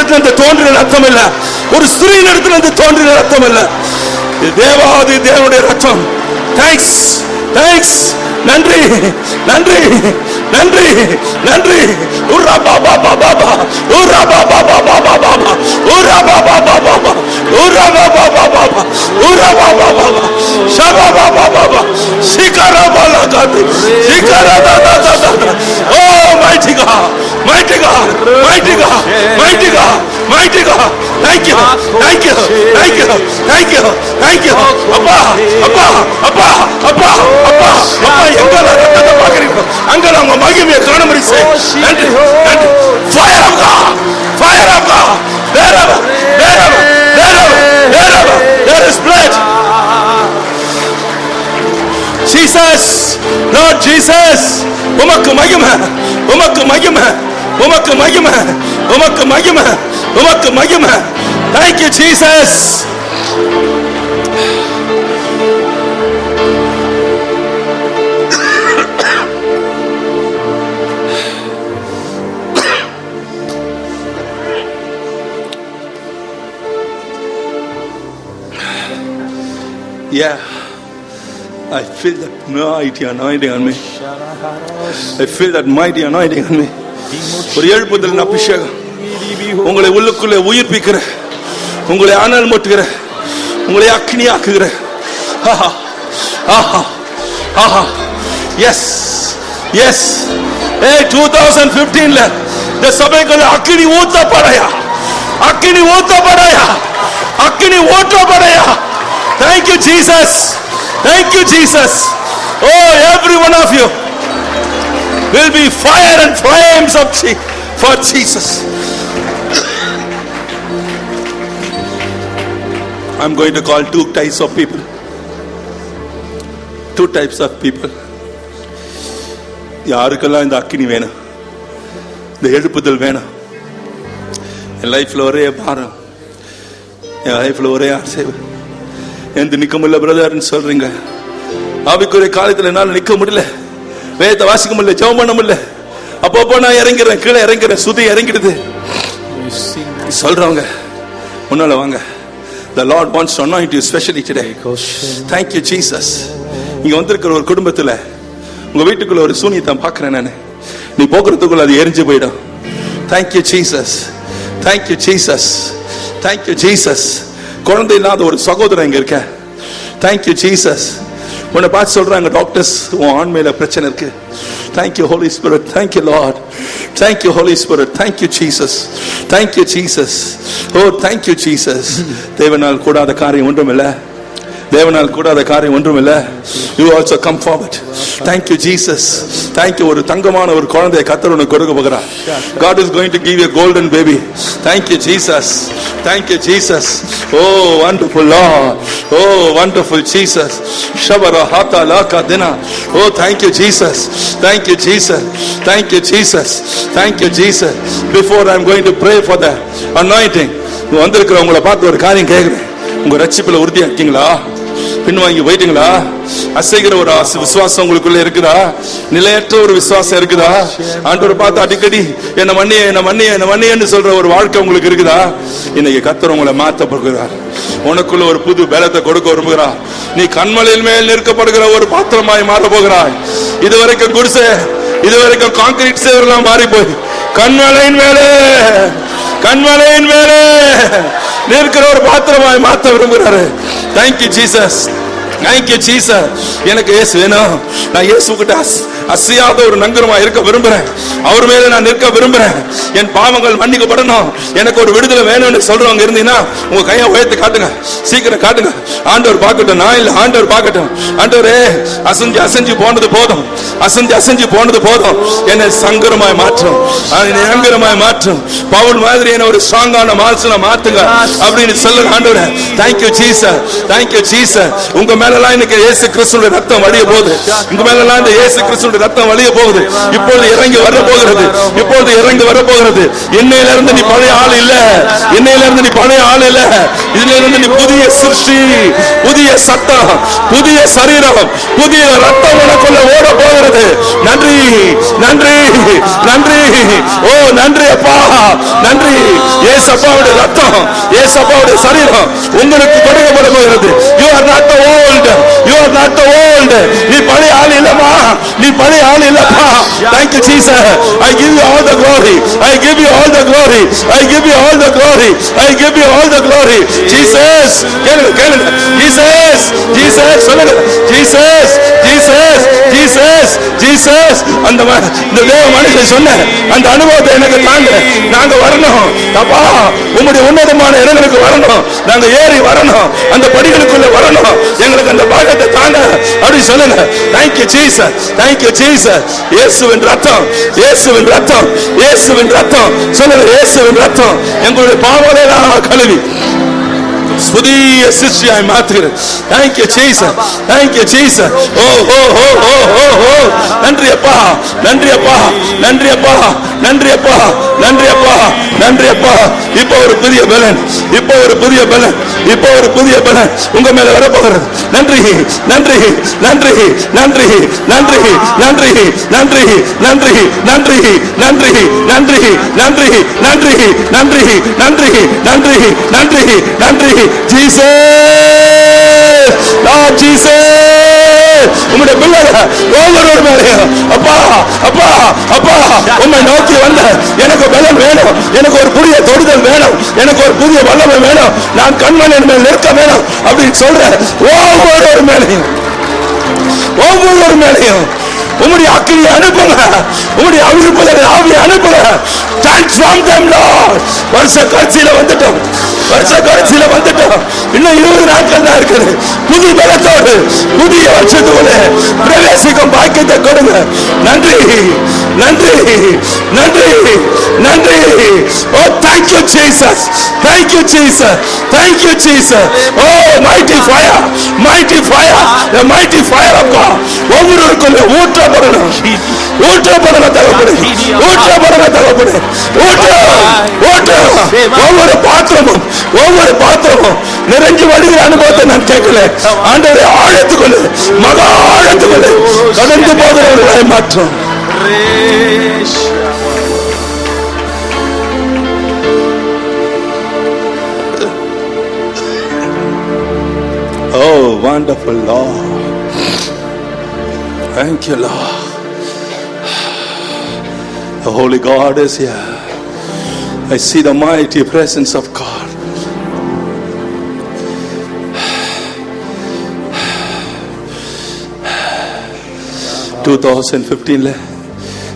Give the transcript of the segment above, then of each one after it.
இடத்துல தோன்றின ரத்தம் இல்ல, ஒரு ஸ்திரீயின் இடத்துல தோன்றின ரத்தம் இல்ல, தேவாதி தேவனுடைய ரத்தம். தேங்க்ஸ், தேங்க்ஸ், நன்றி, நன்றி, நன்றி, நன்றி. உர்ரா பாபா பாபா பாபா, உர்ரா பாபா பாபா பாபா, உர்ரா பாபா பாபா, உர்ரா பாபா பாபா, உர்ரா பாபா பாபா, ஷபா பாபா பாபா, சிகரா பாலா காது, சிகரா தாதா தாதா. Oh mighty God, mighty God, mighty God, mighty God, mighty God. Thank you, thank you, thank you, thank you, thank you. அப்பா, அப்பா, அப்பா, அப்பா, அப்பா, அப்பா, எங்கல ரத்தத்தை பார்க்கிறீங்க, அங்கல உங்க மகிமையை காண முடியுது. நன்றி, நன்றி. Fire of God, fire of God. Wherever, wherever, wherever, wherever there is blood. Jesus, Lord Jesus, உமக்கு மகிமை, உமக்கு மகிமை, உமக்கு மகிமை, உமக்கு மகிமை, உமக்கு மகிமை. Thank you Jesus. Yeah, I feel that mighty anointing on me. I feel that mighty anointing on me. ஒரு எழுப்புதல் அபிஷேகம் உங்களை உள்ளுக்குள்ளே உயிர்ப்பிக்கிற, உங்களை அனல் மூட்டுகிற, உங்களை அக்னியாக்குகிற. ஆஹா, ஆஹா, ஆஹா. S, S. 2015ல இந்த சபைக்குள்ள அக்னி ஊத்தப்படையா, அக்னி ஊத்தப்படையா, அக்னி ஊற்றப்படையா. Thank you Jesus, thank you Jesus. Oh, every one of you will be fire and flames of for Jesus. I'm going to call two types of people. Two types of people. யாருக்கெல்லாம் இந்த அக்கினி வேணும், இந்த எழுப்புதல் வேணும், என் லைஃப்ல ஒரே பாரம், என் லைஃப்ல ஒரே ஆசை, எந்த நிக்க முடியல பிரதர்ன்னு சொல்றீங்க. ஆவிக்குரிய காலத்துல என்னால நிக்க முடியல, வேதத்தை வாசிக்க முடியல, ஜெபம் பண்ண முடியல, அப்பப்போ நான் இறங்கிறேன், கீழே இறங்கிறேன், சுதி இறங்கிடுது சொல்றவங்க முன்னால வாங்க. The Lord wants to anoint you especially today. Thank you Jesus. இங்க வந்திருக்கிற ஒரு குடும்பத்துல உங்க வீட்டுக்குள்ள ஒரு சூனியத்தை பார்க்கிறேன் நான், நீ போகிறதுக்குள்ள அது எரிஞ்சு போயிடும். Thank you Jesus, thank you Jesus, thank you Jesus. குழந்தை இல்லாத ஒரு சகோதரன் இங்க இருக்க. Thank you Jesus. உன்னை பார்த்து சொல்றாங்க டாக்டர்ஸ், உன் ஆண்மையில பிரச்சனை இருக்கு. Thank you Holy Spirit, thank you Lord, thank you Holy Spirit, thank you Jesus, thank you Jesus. Oh thank you Jesus. தேவனால் கூடாத காரியம் ஒன்றுமில்லை, தேவனால் கூடாத காரியம் ஒன்றுமில்லை. You also come forward. Thank you Jesus, thank you. ஒரு தங்கமான ஒரு குழந்தையை கர்த்தர் உனக்கு கொடுக்க போகிறார். God is going to give you a golden baby. Thank you Jesus, thank you Jesus. Oh wonderful Lord, oh wonderful Jesus. Shabara hata laka dina. Oh thank you Jesus, thank you Jesus, thank you Jesus, thank you Jesus. Before I'm going to pray for the anointing, வந்திருக்கிறவங்கள பார்த்து ஒரு காரியம் கேட்கிறேன். உங்க ரட்சிப்புல உறுதியா இருக்கீங்களா? பின்வாங்கி போயிட்டீங்களா? அசைகிற ஒரு விசுவாசம் உங்களுக்குள்ள இருக்குதா? நிலையற்ற ஒரு விசுவாசம் இருக்குதா? ஆண்டவரை பார்த்து அடிக்கடி என்ன மன்னிய என்ன மன்னிய என்ன மன்னியன்னு சொல்ற ஒரு வாழ்க்கை உங்களுக்கு இருக்குதா? இன்னைக்கு கர்த்தர் உங்களை மாத்த போகிறார். உனக்குள்ள ஒரு புது பலத்தை கொடுக்க விரும்புகிறார். நீ கண்மலையின் மேல் நிற்கப்படுகிற ஒரு பாத்திரமாய் மாற போகிறாய். இதுவரைக்கும் குடிசை, இதுவரைக்கும் கான்கிரீட் சேவெல்லாம் மாறி போய் கண்மலையின் மேலே, கண்மலையின் மேலே நிற்கிற ஒரு பாத்திரமாய் மாற்ற விரும்புகிறாரு. Thank you Jesus, thank you Jesus. எனக்கு இயேசு வேணும். நான் இயேசு கிட்ட அசையாத ஒரு நங்கரமா இருக்க விரும்புறேன். அவர் மேல நான் நிற்க விரும்புறேன். என் பாவங்கள் மன்னிக்கப்படணும், எனக்கு ஒரு விடுதலை வேணும்னு சொல்றவங்க இருந்தீங்கன்னா உங்க கையை உயர்த்தி காட்டுங்க, சீக்கிரம் காட்டுங்க. ஆண்டவர் பார்க்கட்டும், நான் இல்ல, ஆண்டவர் பார்க்கட்டும். ஆண்டவரே அசைஞ்சு அசைஞ்சு போனது போதும், அசைஞ்சு அசைஞ்சு போனது போதும், என்னை சங்கரமாய் மாற்றும், நங்கரமாய் மாற்றும். பவுல் மாதிரி என்ன ஒரு ஸ்ட்ராங்கான மால்சன மாத்துங்க அப்படின்னு சொல்லுங்க. ஆண்டவரே thank you Jesus, thank you Jesus. உங்க மேல மேலலாம் இன்னைக்கு இயேசு கிறிஸ்துவின் ரத்தம் வழிய போகுது. உங்க மேலலாம் இந்த இயேசு கிறிஸ்துவின் ரத்தம் வழிய போகுது. இப்பொழுது இறங்கி வர போகிறது. இப்பொழுது இறங்கி வர போகிறது. இன்னையில இருந்து நீ பழைய ஆள் இல்ல. இன்னையில இருந்து நீ பழைய ஆள் இல்ல. இதுல இருந்து நீ புதிய சிருஷ்டி, புதிய சட்டம், புதிய சரீரம், புதிய ரத்தம் உனக்குள்ள ஓட போகிறது. நன்றி, நன்றி, நன்றி. ஓ நன்றி அப்பா, நன்றி. ஏசப்பாவுடைய ரத்தம், ஏசப்பாவுடைய சரீரம் உங்களுக்கு கொடுக்கப்பட போகிறது. You are not the old, you are not the old. நீ பழைய ஆள் இல்லமா, நீ பழைய ஆள் இல்லப்பா. Thank you Jesus. I give you all the glory. I give you all the glory. I give you all the glory. I give you all the glory. Jesus, கேளுங்க கேளுங்க. Jesus, Jesus சொல்லுங்க. Jesus, Jesus, Jesus, Jesus. அந்த தேவ மனுஷன் சொன்ன அந்த அனுபவத்தை எனக்கு தாங்க. நாங்க வரணும் அப்பா, உம்முடைய உன்னதமான இடங்களுக்கு வரணும். நாங்க ஏறி வரணும், அந்த படிகளுக்குள்ள வரணும். எங்களுக்கு அந்த பாகத்தை தாங்க அப்படி சொல்லுங்க. Thank you Jesus. Thank you Jesus. இயேசுவின் ரத்தம், இயேசுவின் ரத்தம், இயேசுவின் ரத்தம் சொல்லுங்க. இயேசுவின் ரத்தம் எங்களுடைய பாவங்களை நான் கழுவி புதிய சிருஷ்டியாய் மாற்றுகிறது. Thank you Jesus. Thank you Jesus. ஓ ஓ ஓ ஓ ஓ ஓ நன்றி அப்பா, நன்றி அப்பா, நன்றி அப்பா, நன்றி அப்பா, நன்றி அப்பா, நன்றி அப்பா. இப்போ ஒரு புதிய பலன், இப்போ ஒரு புதிய பலன், இப்போ ஒரு புதிய பலன் உங்க மேல வர போகிறது. நன்றி, நன்றி, நன்றி, நன்றி, நன்றி, நன்றி, நன்றி, நன்றி, நன்றி, நன்றி, நன்றி, நன்றி, நன்றி, நன்றி, நன்றி, நன்றி, நன்றி, நன்றி. Jesus, Lord Jesus, உம்முடைய பிள்ளைகள் ஒவ்வொரு மேலையும் அப்பா அப்பா அப்பா உம்மை நோக்கி வந்த எனக்கு பலன் வேணும், எனக்கு ஒரு புதிய தொடுதல் வேணும், எனக்கு ஒரு புதிய வல்லமை வேணும், நான் கண்மணியின் மேல் நிற்க வேணும் அப்படின்னு சொல்ற ஒவ்வொரு மேலையும், ஒவ்வொரு மேலையும் உம்முடைய அக்கினியை அனுப்புங்க, உம்முடைய அவிழ்ப்புதல் ஆவியை அனுப்புங்க. Transform them Lord. வருஷ கடைசியில வந்துட்டோம், வருஷ கடைசியில வந்துட்டோம். இன்னும் 20 நாட்கள் தான் இருக்குது. புதிய பலத்தோடு புதிய வருஷத்துக்குள்ள பிரவேசிக்கும் பாக்கியத்தை கொடுங்க. நன்றி, நன்றி, நன்றி, நன்றி. Oh thank you Jesus. Thank you Jesus. Thank you Jesus. Oh mighty fire, mighty fire, the mighty fire of God. ஒவ்வொருவருக்குள்ள ஊற்றப்படணும், ஊற்றப்படணும் தகப்பனே, ஊற்றப்படணும் தகப்பனே, ஒவ்வொரு பாத்திரமும், ஒவ்வொரு பாத்திரமும் நிறைஞ்சு வழிகிற அனுபவத்தை நான் கேட்கல. ஆண்டவரே ஆழத்துக்குள்ள, மகா ஆழத்துக்குள்ள கடந்து போகிறவர்களை மாற்றும். Oh wonderful Lord. Thank you Lord. The Holy God is here. I see the mighty presence of God. In 2015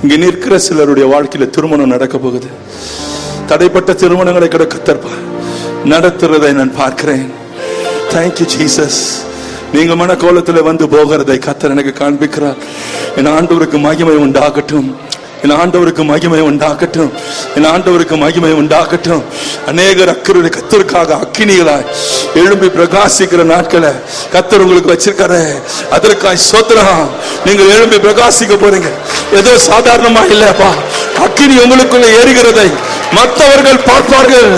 இங்க நிற்கிற சிலருடைய வாழ்க்கையில திருமணம் நடக்க போகுது. தடைப்பட்ட திருமணங்களை கூட கர்த்தர் நடத்துறதை நான் பார்க்கிறேன். Thank you Jesus. நீங்க மனக்கோலத்தில் வந்து போகிறதை கர்த்தர் எனக்கு காண்பிக்கிறார். என் ஆண்டவருக்கு மகிமை உண்டாகட்டும், என் ஆண்டவருக்கு மகிமை உண்டாகட்டும், என் ஆண்டவருக்கு மகிமை உண்டாகட்டும். அநேகர் அக்கறை கர்த்தருக்காக அக்கினிகளாய் எழும்பி பிரகாசிக்கிற நாட்களை கர்த்தர் உங்களுக்கு வச்சிருக்காரு. அதற்காய் ஸ்தோத்திரம். நீங்கள் எழும்பி பிரகாசிக்க போறீங்க. ஏதோ சாதாரணமா இல்லப்பா, அக்கினி உங்களுக்குள்ள ஏறுகிறதை மற்றவர்கள் பார்ப்பார்கள்.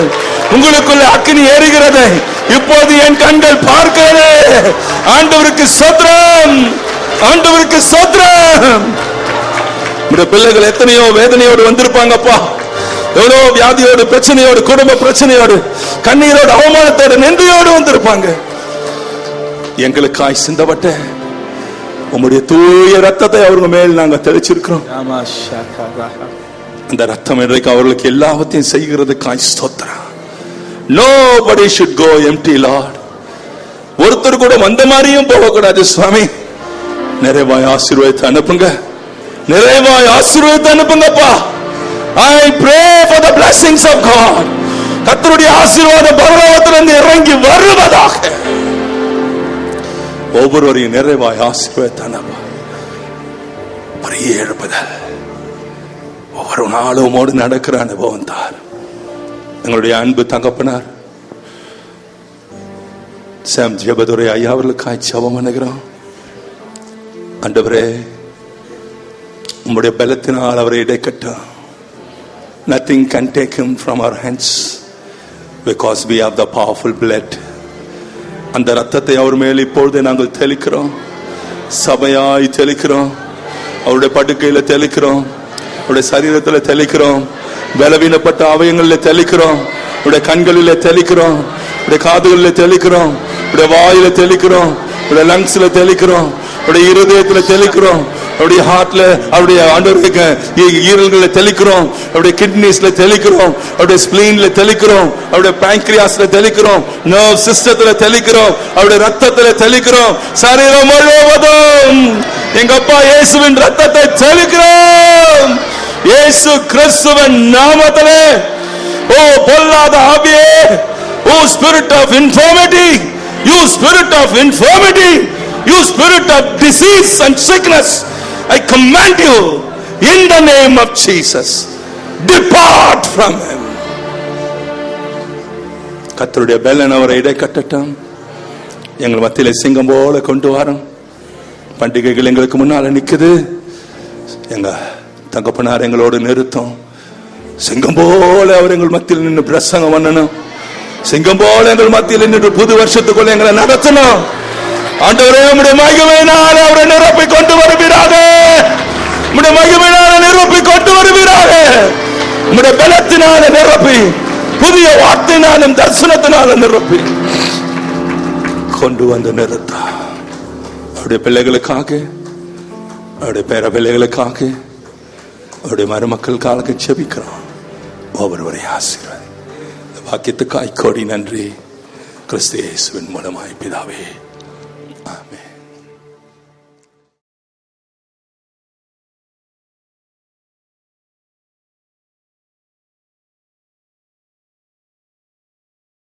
உங்களுக்குள்ள அக்கினி ஏறுகிறதை இப்போது என் கண்கள் பார்க்கிறது. ஆண்டவருக்கு ஸ்தோத்திரம், ஆண்டவருக்கு ஸ்தோத்திரம். இந்த பிள்ளைகள் எத்தனையோ வேதனையோடு வந்திருப்பாங்கப்பா, எவ்வளோ வியாதியோடு, பிரச்சனையோடு, குடும்ப பிரச்சனையோடு, கண்ணீரோடு, அவமானத்தோடு, நன்றியோடு வந்திருப்பாங்க. எங்களுக்காய் சிந்தப்பட்ட உம்முடைய தூய ரத்தத்தை அவர்கள் மேல் நாங்கள் தெளிச்சிருக்கிறோம். அந்த ரத்தம் இன்றைக்கு அவர்களுக்கு எல்லாவற்றையும் செய்கிறதுக்காய் ஸ்தோத்திரம். Nobody should go empty Lord. ஒருத்தர் கூட வந்த மாதிரியும் போகக்கூடாது சுவாமி. நிறைவாய் ஆசீர்வாதத்தை அனுப்புங்க, நிறைவாய் ஆசீர்வாதத்தை அனுப்புங்கப்பா. I pray for the blessings of God. கர்த்தருடைய ஆசீர்வாதம் பரலோகத்திலிருந்து இறங்கி வருவதாக. ஒவ்வொருவரையும் நிறைவாய் ஆசீர்வாதத்தை அனுப்பு. பெரிய எழுப்புதல் ஒவ்வொரு நாளும் ஓடு நடக்கிற அனுபவம் தார். எங்களுடைய அன்பு தகப்பனார் சாம் ஜெபதுரை ஐயா அவர்களுக்காய் ஜெபம் பண்ணுகிறோம். ஆண்டவரே, உம்முடைய பலத்தினால் அவரை இடைக்கட்டும். Nothing can take him from our hands because we have the powerful blood. அந்த ரத்தத்தை அவர் மேல் இப்பொழுது நாங்கள் தெளிக்கிறோம், சபையாய் தெளிக்கிறோம், அவருடைய படுக்கையில தெளிக்கிறோம், அவருடைய சரீரத்துல தெளிக்கிறோம், பலவீனப்பட்ட அவயங்களில் தெளிக்கிறோம், அவருடைய கண்களில தெளிக்கிறோம், அவருடைய காதுகளில தெளிக்கிறோம், அவருடைய வாயில தெளிக்கிறோம், அவருடைய லங்ஸ்ல தெளிக்கிறோம், அவருடைய இருதயத்துல தெளிக்கிறோம், அவருடைய ஹார்ட்ல, அவருடைய ஆண்டவருக்கு ஈரல்களை தெளிக்கிறோம், அவருடைய கிட்னிஸ்ல தெளிக்கிறோம், அவருடைய ஸ்பிளீன்ல தெளிக்கிறோம், அவருடைய பான்கிரியாஸ்ல தெளிக்கிறோம், நர்வ் சிஸ்டத்துல தெளிக்கிறோம், அவருடைய ரத்தத்துல தெளிக்கிறோம், சரீரம் முழுவதும் எங்க அப்பா இயேசுவின் ரத்தத்தை தெளிக்கிறோம். இயேசு கிறிஸ்துவின் நாமத்திலே. ஓ பொல்லாத ஆவியே, oh spirit of infirmity, you spirit of infirmity, you spirit of disease and sickness, I command you in the name of Jesus, depart from him. கர்த்தருடைய பலன் அவரை இடைக்கட்டட்டும். எங்கள் மத்தியிலே சிங்கம் போல கொண்டு வரோம். பண்டிகைகள் எங்களுக்கு முன்னால நிக்குது. எங்க தகப்பனார் எங்களோடு நிறுத்தும். சிங்கம் போல அவர் எங்கள் மத்தியில் நின்று பிரசங்கம் பண்ணணும். சிங்கம் போல எங்கள் மத்தியில் நின்று புது வருஷத்துக்குள்ள எங்களை நடத்தணும். ஆண்டவரே, உம்முடைய மகிமையினாலே அவரை நிரப்பி கொண்டு வருவீராக. உம்முடைய மகிமையினாலே நிரப்பி கொண்டு வருவீராக. உம்முடைய பலத்தினாலே நிரப்பி, புதிய வார்த்தையினாலும் தரிசனத்தினால நிரப்பி கொண்டு வந்து நிறுத்த. அவருடைய பிள்ளைகளுக்காக, அவருடைய பேர பிள்ளைகளுக்காக, அவருடைய மருமக்களுக்காக ஜெபிக்கிறோம். ஒவ்வொருவரை ஆசீர்வதி. வாக்கியத்துக்காய் கோடி நன்றி. கிறிஸ்து இயேசுவின் மூலமாய் பிதாவே.